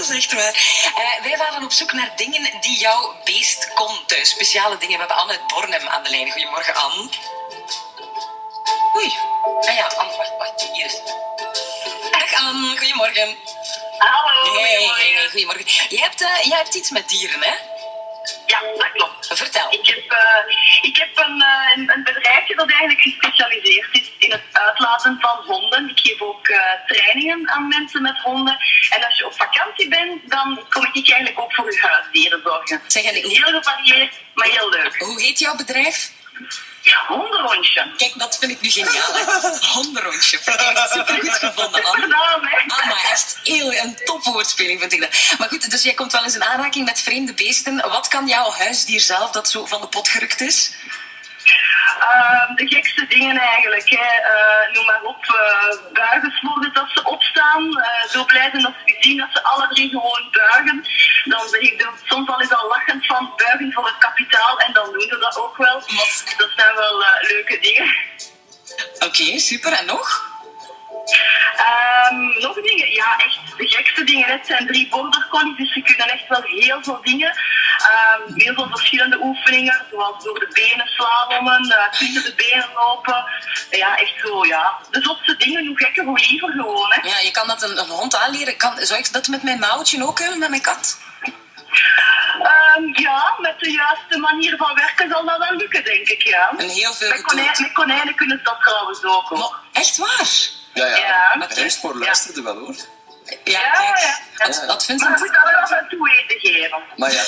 dat is echt waar. Wij waren op zoek naar dingen die jouw beest kon thuis. Speciale dingen. We hebben Anne uit Bornem aan de lijn. Goedemorgen, Anne. Oei. Ah ja, Anne, wacht. Hier is. Dag Anne, goedemorgen. Hallo. Hey, goedemorgen. Jij hebt iets met dieren, hè? Ja, dat klopt. Vertel. Ik heb een bedrijfje dat eigenlijk gespecialiseerd is in het uitlaten van honden. Ik geef ook trainingen aan mensen met honden. En als je op vakantie bent, dan kom ik eigenlijk ook voor je huisdieren zorgen. Zeg, en Heel gevarieerd, maar heel leuk. hoe heet jouw bedrijf? Hondenrondje. Kijk, dat vind ik nu geniaal, hè? Hondenrondje. Vind ik echt supergoed gevonden, Anne. Gedaan, hè? Ah, maar echt een topwoordspeling vind ik dat. Maar goed, dus jij komt wel eens in aanraking met vreemde beesten. Wat kan jouw huisdier zelf dat zo van de pot gerukt is? De gekste dingen eigenlijk. Hè. Noem maar op. Buigen dat ze opstaan. Zo blij zijn dat ze zien dat ze alle drie gewoon buigen. Dan zeg ik soms al eens al lachend van buigen voor het kapitaal. En dan doen ze dat ook wel. Dat zijn wel leuke dingen. Oké, super. En nog? Nog dingen? Ja, echt de gekste dingen. Het zijn 3 border collies, dus ze kunnen echt wel heel veel dingen. Heel veel verschillende oefeningen, zoals door de benen slalommen, tussen de benen lopen. Ja, echt zo, ja. De zotste dingen, hoe gekker, hoe liever gewoon, hè. Ja, je kan dat een hond aanleren. Zou ik dat met mijn mouwtje ook kunnen, met mijn kat? Ja, met de juiste manier van werken zal dat wel lukken, denk ik, ja. En heel veel Met konijnen kunnen ze dat trouwens ook, hoor. Maar echt waar? Ja. Maar Rijspoor luisterde wel, hoor. Ja, Ja, kijk. ja. Wat vindt Maar ze? goed, dat we af en toe eten geven. Maar ja,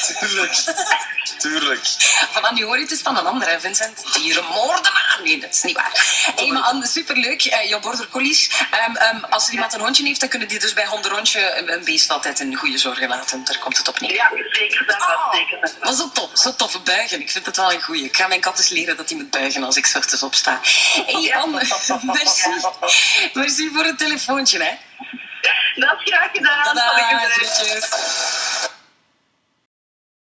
tuurlijk. Van nu hoor je het is van een ander, hè, Vincent? Dierenmoordenaar. Nee, dat is niet waar. Hé, maar Anne, superleuk. Jouw border collies. Als er iemand een hondje heeft, dan kunnen die dus bij Hondenrondje een beest altijd in goede zorgen laten. Daar komt het op neer. Ja, zeker zijn wel, zeker zijn wel. Maar zo toffe buigen. Ik vind het wel een goeie. Ik ga mijn kat eens leren dat hij moet buigen als ik 's ochtends opsta. Hé, Anne, merci. Merci voor het telefoontje, hè. Dat is graag gedaan. Tada, Zal ik het, groetjes.